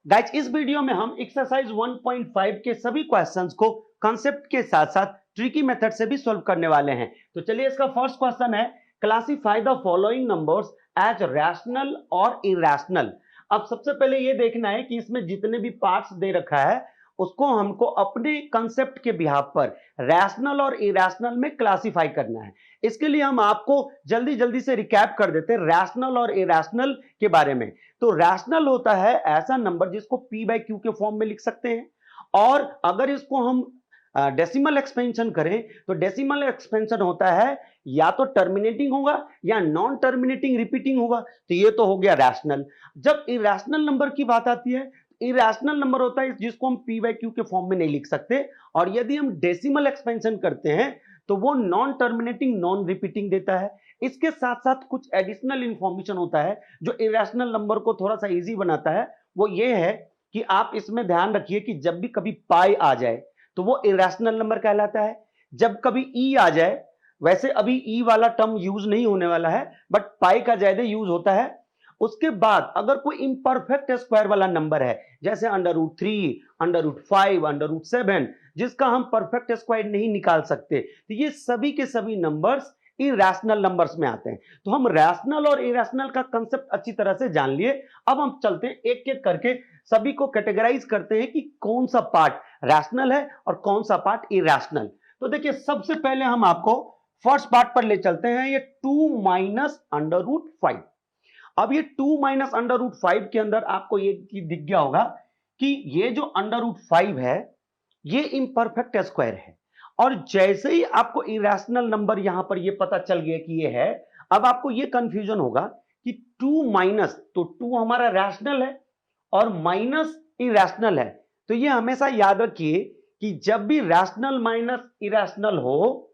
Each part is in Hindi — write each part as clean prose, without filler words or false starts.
गाइस इस वीडियो में हम एक्सरसाइज 1.5 के सभी क्वेश्चंस को कॉन्सेप्ट के साथ साथ ट्रिकी मेथड से भी सॉल्व करने वाले हैं। तो चलिए इसका फर्स्ट क्वेश्चन है, classify the following numbers as rational और इरैशनल। अब सबसे पहले ये देखना है कि इसमें जितने भी पार्ट्स दे रखा है उसको हमको अपने कंसेप्ट के बिहाफ पर रैशनल और इरैशनल में क्लासिफाई करना है। इसके लिए हम आपको जल्दी जल्दी से रिकैप कर देते हैं रैशनल और इरैशनल के बारे में। तो रैशनल होता है ऐसा नंबर जिसको p बाय क्यू के फॉर्म में लिख सकते हैं, और अगर इसको हम डेसिमल एक्सपेंशन करें तो डेसिमल एक्सपेंशन होता है या तो टर्मिनेटिंग होगा या नॉन टर्मिनेटिंग रिपीटिंग होगा। तो ये तो हो गया रैशनल। जब इरैशनल नंबर की बात आती है, इरैशनल नंबर होता है जिसको हम p बाय क्यू के फॉर्म में नहीं लिख सकते, और यदि हम डेसिमल एक्सपेंशन करते हैं तो वो नॉन टर्मिनेटिंग नॉन रिपीटिंग देता है। इसके साथ साथ कुछ एडिशनल इंफॉर्मेशन होता है जो इरैशनल नंबर को थोड़ा सा इजी बनाता है। वो ये है कि आप इसमें ध्यान रखिए कि जब भी कभी पाई आ जाए तो वो इरैशनल नंबर कहलाता है। जब कभी ई आ जाए, वैसे अभी ई वाला टर्म यूज नहीं होने वाला है बट पाई का ज्यादा यूज होता है। उसके बाद अगर कोई इम्परफेक्ट स्क्वायर वाला नंबर है जैसे √3, √5, √7, जिसका हम परफेक्ट स्क्वायर नहीं निकाल सकते, तो ये सभी के सभी नंबर्स इरैशनल नंबर्स में आते हैं। तो हम रैशनल और इरैशनल का कंसेप्ट अच्छी तरह से जान लिए। अब हम चलते हैं एक एक करके सभी को कैटेगराइज करते हैं कि कौन सा पार्ट रैशनल है और कौन सा पार्ट इरैशनल। तो देखिए सबसे पहले हम आपको फर्स्ट पार्ट पर ले चलते हैं, ये 2 माइनस √5। अब ये 2 माइनस √5 के अंदर आपको ये दिख गया होगा कि ये जो √5 है ये इम्परफेक्ट स्क्वायर है, और जैसे ही आपको इरैशनल नंबर यहां पर ये पता चल गया कि ये है, अब आपको ये कंफ्यूजन होगा कि 2 माइनस, तो 2 हमारा रैशनल है और माइनस इरैशनल है। तो ये हमेशा याद रखिए कि जब भी रैशनल माइनस इरैशनल हो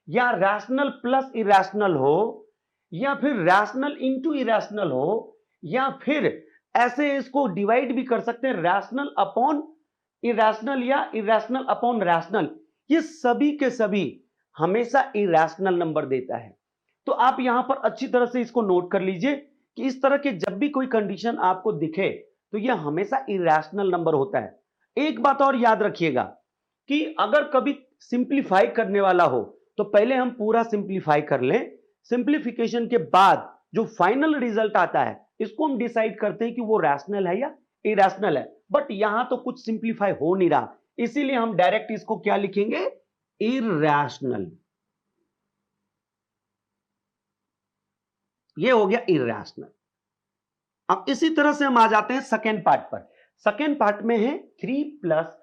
या रैशनल प्लस इरैशनल हो या फिर रैशनल इंटू इरैशनल हो, या फिर ऐसे इसको डिवाइड भी कर सकते हैं रैशनल अपॉन इरैशनल या इरैशनल अपॉन रैशनल, ये सभी के सभी हमेशा इरैशनल नंबर देता है। तो आप यहां पर अच्छी तरह से इसको नोट कर लीजिए कि इस तरह के जब भी कोई कंडीशन आपको दिखे तो यह हमेशा इरैशनल नंबर होता है। एक बात और याद रखिएगा कि अगर कभी सिंप्लीफाई करने वाला हो तो पहले हम पूरा सिंप्लीफाई कर लें, सिंप्लीफिकेशन के बाद जो फाइनल रिजल्ट आता है इसको हम डिसाइड करते हैं कि वो रैशनल है या इरैशनल है। बट यहां तो कुछ सिंप्लीफाई हो नहीं रहा, इसीलिए हम डायरेक्ट इसको क्या लिखेंगे, इरैशनल। ये हो गया इरैशनल। अब इसी तरह से हम आ जाते हैं सेकेंड पार्ट पर। सेकेंड पार्ट में है 3 प्लस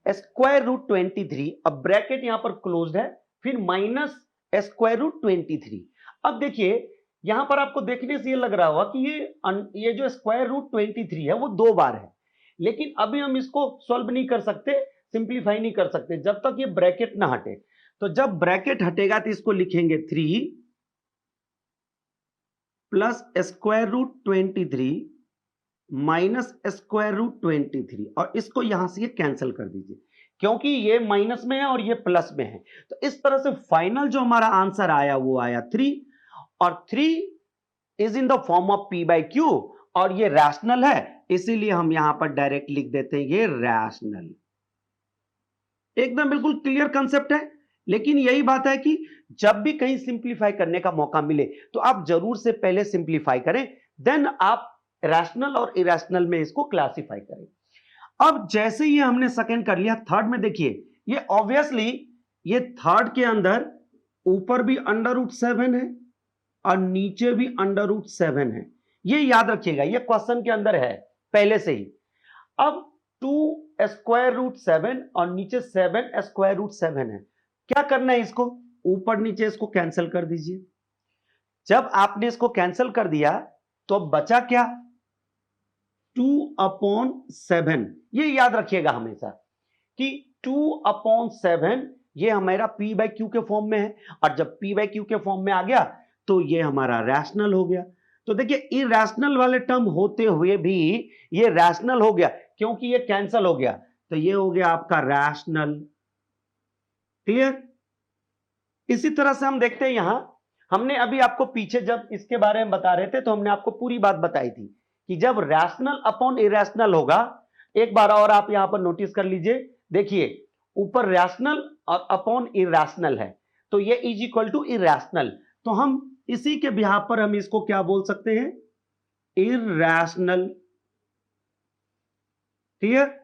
√23। अब ब्रैकेट यहां पर क्लोज्ड है, फिर माइनस √23। अब देखिए यहां पर आपको देखने से ये लग रहा होगा कि ये जो √23 है वो 2 बार है, लेकिन अभी हम इसको सॉल्व नहीं कर सकते, सिंप्लीफाई नहीं कर सकते जब तक ये ब्रैकेट ना हटे। तो जब ब्रैकेट हटेगा तो इसको लिखेंगे 3 प्लस √23 माइनस √23, और इसको यहां से ये कैंसिल कर दीजिए क्योंकि ये माइनस में है और ये प्लस में है। तो इस तरह से फाइनल जो हमारा आंसर आया वो आया 3, और 3 is in the form of p by q, और ये रैशनल है इसीलिए हम यहां पर डायरेक्ट लिख देते हैं ये रैशनल। एकदम बिल्कुल क्लियर कंसेप्ट है। लेकिन यही बात है कि जब भी कहीं सिंप्लीफाई करने का मौका मिले तो आप जरूर से पहले सिंप्लीफाई करें, देन आप रैशनल और इरैशनल में इसको क्लासिफाई करें। अब जैसे ही हमने सेकंड कर लिया, थर्ड में देखिए ये ऑब्वियसली ये थर्ड के अंदर ऊपर भी √7 है और नीचे भी √7 है, ये याद रखिएगा, ये क्वेश्चन के अंदर है पहले से ही। अब 2 स्क्वायर रूट 7 और नीचे 7 स्क्वायर रूट 7 है, क्या करना है, इसको ऊपर नीचे इसको कैंसिल कर दीजिए। जब आपने इसको कैंसिल कर दिया तो अब बचा क्या, 2/7। ये याद रखिएगा हमेशा कि 2/7 ये हमारा p बाय क्यू के फॉर्म में है, और जब p बाय क्यू के फॉर्म में आ गया तो ये हमारा रैशनल हो गया। तो देखिए इरैशनल वाले टर्म होते हुए भी ये रैशनल हो गया क्योंकि ये कैंसिल हो गया, तो ये हो गया आपका रैशनल। क्लियर। इसी तरह से हम देखते हैं यहां, हमने अभी आपको पीछे जब इसके बारे में बता रहे थे तो हमने आपको पूरी बात बताई थी कि जब रैशनल अपॉन इरेशनल होगा, एक बार और आप यहां पर नोटिस कर लीजिए, देखिए ऊपर रैशनल और अपॉन इरेशनल है, तो ये इज इक्वल टू इरेशनल, तो हम इसी के बिहाफ पर हम इसको क्या बोल सकते हैं, इरेशनल। क्लियर?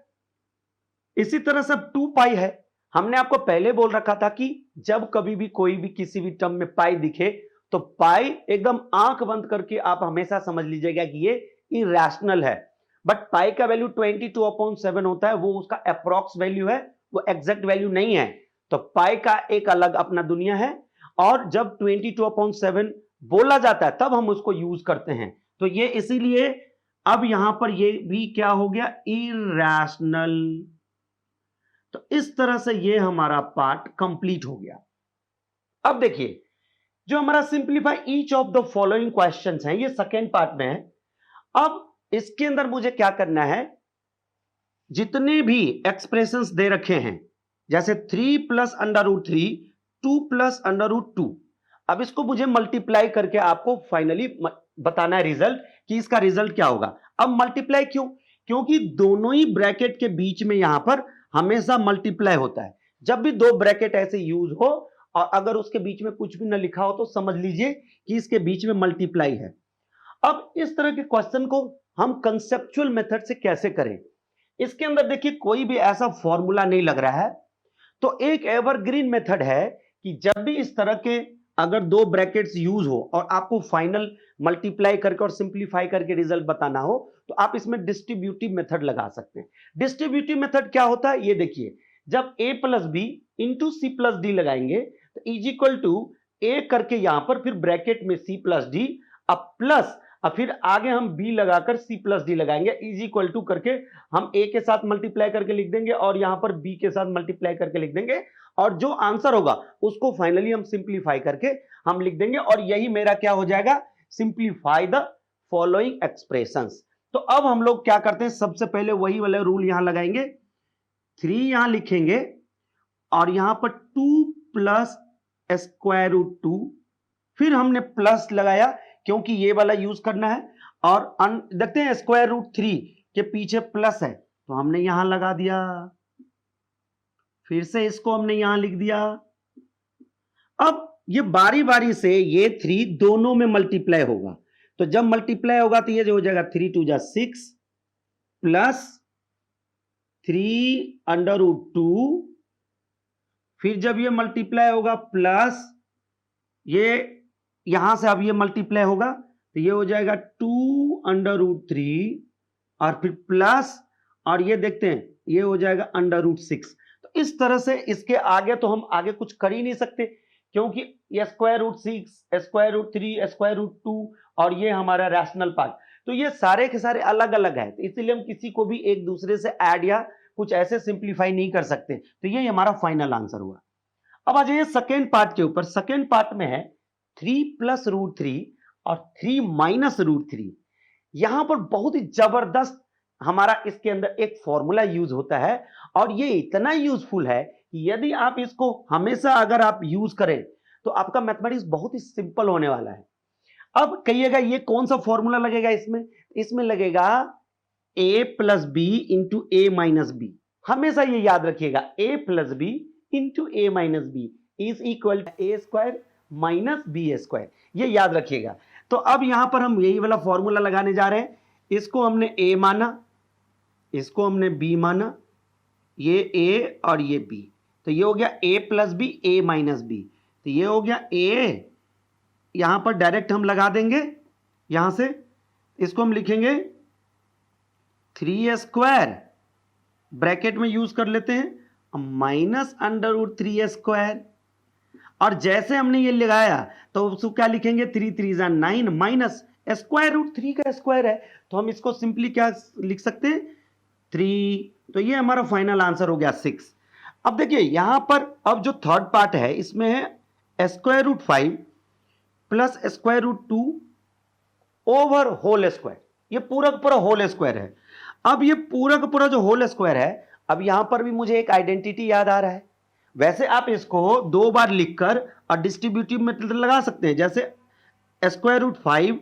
इसी तरह से 2 पाई है, हमने आपको पहले बोल रखा था कि जब कभी भी कोई भी किसी भी टर्म में पाई दिखे तो पाई एकदम आंख बंद करके आप हमेशा समझ लीजिएगा कि ये इरेशनल है। बट पाई का वैल्यू 22/7 होता है, वो उसका अप्रॉक्स वैल्यू है, वो एग्जैक्ट वैल्यू नहीं है। तो पाई का एक अलग अपना दुनिया है, और जब 22/7 बोला जाता है तब हम उसको यूज करते हैं। तो ये इसीलिए अब यहां पर ये भी क्या हो गया, इरेशनल। तो इस तरह से ये हमारा पार्ट कंप्लीट हो गया। अब देखिए जो हमारा simplify each of the following questions हैं, ये सेकेंड पार्ट में है। अब इसके अंदर मुझे क्या करना है, जितने भी एक्सप्रेशंस दे रखे हैं, जैसे 3 plus under root 3, 2 plus under root 2, अब इसको मुझे मल्टीप्लाई करके आपको फाइनली बताना है रिजल्ट, कि इसका रिजल्ट क्या होगा। अब मल्टीप्लाई क्यों, क्योंकि दोनों ही ब्रैकेट के बीच में यहां पर हमेशा मल्टीप्लाई होता है। जब भी दो ब्रैकेट ऐसे यूज हो और अगर उसके बीच में कुछ भी ना लिखा हो तो समझ लीजिए कि इसके बीच में मल्टीप्लाई है। अब इस तरह के क्वेश्चन को हम कंसेप्चुअल मेथड से कैसे करें, इसके अंदर देखिए कोई भी ऐसा फॉर्मूला नहीं लग रहा है। तो एक एवरग्रीन मेथड है कि जब भी इस तरह के अगर दो ब्रैकेट्स यूज हो और आपको फाइनल मल्टीप्लाई करके और सिंप्लीफाई करके रिजल्ट बताना हो, तो आप इसमें डिस्ट्रीब्यूटिव मेथड लगा सकते हैं। डिस्ट्रीब्यूटिव मेथड क्या होता है, ये देखिए, जब a plus B into C plus D लगाएंगे तो इज इक्वल टू ए करके यहां पर फिर ब्रैकेट में c प्लस डी, अब प्लस, अब फिर आगे हम b लगाकर c प्लस डी लगाएंगे, इज इक्वल टू करके हम a के साथ मल्टीप्लाई करके लिख देंगे और यहां पर b के साथ मल्टीप्लाई करके लिख देंगे, और जो आंसर होगा उसको फाइनली हम सिंप्लीफाई करके हम लिख देंगे, और यही मेरा क्या हो जाएगा, सिंप्लीफाई द फॉलोइंग एक्सप्रेशंस। तो अब हम लोग क्या करते हैं, सबसे पहले वही वाले रूल यहां लगाएंगे, 3 यहां लिखेंगे और यहां पर 2 प्लस स्क्वायर रूट 2, फिर हमने प्लस लगाया क्योंकि ये वाला यूज करना है, और देखते हैं स्क्वायर रूट 3 के पीछे प्लस है तो हमने यहां लगा दिया, फिर से इसको हमने यहां लिख दिया। अब ये बारी बारी से ये 3 दोनों में मल्टीप्लाई होगा, तो जब मल्टीप्लाई होगा तो ये जो हो जाएगा 3 2 जा 6 प्लस 3 अंडर रूट 2, फिर जब ये मल्टीप्लाई होगा प्लस ये यहां से अब ये मल्टीप्लाई होगा तो ये हो जाएगा 2 अंडर रूट 3 और फिर प्लस, और ये देखते हैं ये हो जाएगा अंडर रूट 6। तो इस तरह से इसके आगे तो हम आगे कुछ कर ही नहीं सकते, क्योंकि ये square root 6, square root 3, square root 2 और ये हमारा रैशनल पार्ट, तो ये सारे के सारे अलग अलग है, तो इसीलिए हम किसी को भी एक दूसरे से ऐड या कुछ ऐसे सिंप्लीफाई नहीं कर सकते। तो ये हमारा फाइनल आंसर हुआ। अब आ जाइए सेकेंड पार्ट के ऊपर। सेकेंड पार्ट में है 3 प्लस रूट 3 और 3 माइनस रूट 3। यहां पर बहुत ही जबरदस्त हमारा इसके अंदर एक फॉर्मूला यूज होता है, और ये इतना यूजफुल है कि यदि आप इसको हमेशा अगर आप यूज करें तो आपका मैथमेटिक्स बहुत ही सिंपल होने वाला है। अब कहिएगा ये कौन सा फॉर्मूला लगेगा, इसमें लगेगा a plus B into A minus B. हमेशा ये याद रखिएगा, a plus B into A minus B is equal to A square minus B square, ये याद रखिएगा। तो अब यहां पर हम यही वाला फॉर्मूला लगाने जा रहे हैं, इसको हमने a माना, इसको हमने b माना, ये a और ये b, तो ये हो गया a plus B A minus B, तो ये हो गया a, यहां पर डायरेक्ट हम लगा देंगे, यहां से इसको हम लिखेंगे 3 स्क्वायर ब्रैकेट में यूज कर लेते हैं माइनस अंडर रूट 3 स्क्वायर, और जैसे हमने ये लगाया तो उसको क्या लिखेंगे, 3 3 जा 9 माइनस स्क्वायर रूट 3 का स्क्वायर है, तो हम इसको सिंपली क्या लिख सकते हैं 3, तो ये हमारा फाइनल आंसर हो गया 6। अब देखिए यहां पर अब जो थर्ड पार्ट है इसमें है square root 5 plus square root 2 over whole square, ये पूरा का पूरा होल स्क्वायर है। अब ये पूरा का पूरा जो होल स्क्वायर है, अब यहां पर भी मुझे एक आइडेंटिटी याद आ रहा है, वैसे आप इसको 2 बार लिखकर और डिस्ट्रीब्यूटिव मेथड लगा सकते हैं, जैसे square root 5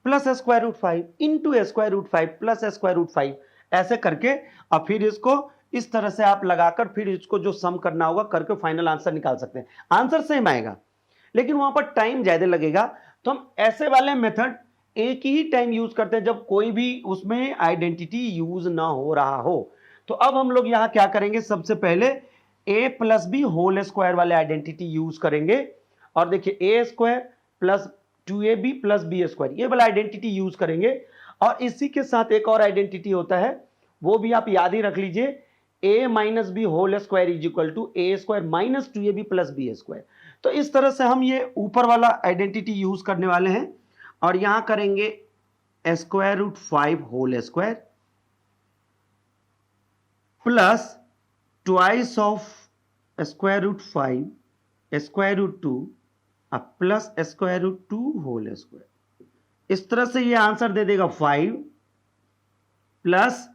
plus square root 5 into square root 5 plus square root 5, ऐसे करके और फिर इसको इस तरह से आप लगाकर फिर इसको जो सम करना होगा करके फाइनल आंसर निकाल सकते हैं। आंसर सेम आएगा लेकिन वहां पर टाइम ज्यादा लगेगा, तो हम ऐसे वाले मेथड एक ही टाइम यूज करते हैं जब कोई भी उसमें आइडेंटिटी यूज ना हो रहा हो। तो अब हम लोग यहां क्या करेंगे, सबसे पहले a plus B whole square वाले आइडेंटिटी यूज करेंगे और देखिए A square plus 2ab plus B square ये वाला आइडेंटिटी यूज करेंगे। और इसी के साथ एक और आइडेंटिटी होता है, वो भी आप याद ही रख लीजिए, a minus B whole square is equal to A square minus 2ab plus B square. तो इस तरह से हम ये ऊपर वाला आइडेंटिटी यूज करने वाले हैं और यहां करेंगे square root 5 whole square plus twice of square root 5 square root 2 plus square root 2 whole square. इस तरह से ये आंसर दे देगा 5 प्लस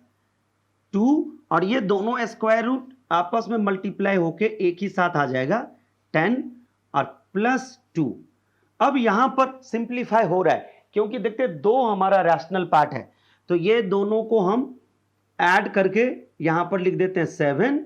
2 और ये दोनों स्क्वायर रूट आपस में मल्टीप्लाई होके एक ही साथ आ जाएगा 10 और प्लस 2। अब यहां पर सिंप्लीफाई हो रहा है क्योंकि देखते दो हमारा रैशनल पार्ट है, तो ये दोनों को हम ऐड करके यहां पर लिख देते हैं 7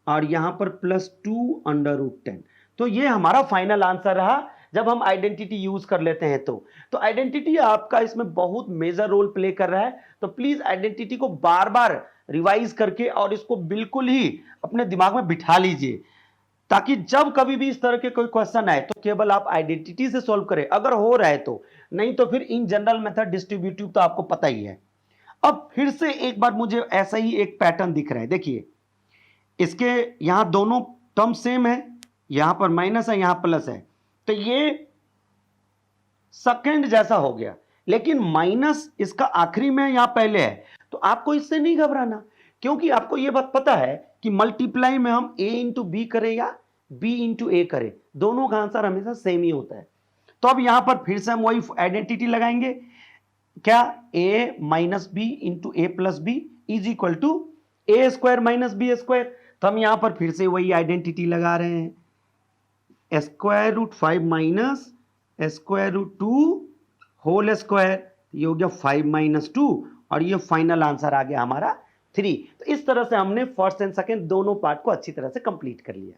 और यहां पर प्लस 2 अंडर रूट 10। तो ये हमारा फाइनल आंसर रहा जब हम आइडेंटिटी यूज कर लेते हैं। तो आइडेंटिटी आपका इसमें बहुत मेजर रोल प्ले कर रहा है, तो प्लीज आइडेंटिटी को बार बार रिवाइज करके और इसको बिल्कुल ही अपने दिमाग में बिठा लीजिए ताकि जब कभी भी इस तरह के कोई क्वेश्चन आए तो केवल आप आइडेंटिटी से सॉल्व करें अगर हो रहा है तो, नहीं तो फिर इन जनरल मेथड डिस्ट्रीब्यूटिव तो आपको पता ही है। अब फिर से एक बार मुझे ऐसा ही एक पैटर्न दिख रहा है, देखिए इसके यहां दोनों टर्म सेम है, यहां पर माइनस है यहां प्लस है, तो ये सेकंड जैसा हो गया लेकिन माइनस इसका आखिरी में यहां पहले है। तो आपको इससे नहीं घबराना क्योंकि आपको यह बात पता है कि मल्टीप्लाई में हम a इंटू बी करें या b इंटू ए करें, दोनों का आंसर हमेशा सेम ही होता है। तो अब यहां पर फिर से हम वही आइडेंटिटी लगाएंगे, क्या a minus B into A plus B is equal to A square minus B square. तो हम यहां पर फिर से वही आइडेंटिटी लगा रहे हैं, square root 5 minus square root 2 whole square, ये हो गया 5 माइनस 2 और ये फाइनल आंसर आ गया हमारा 3। तो इस तरह से हमने फर्स्ट एंड सेकंड दोनों पार्ट को अच्छी तरह से कंप्लीट कर लिया।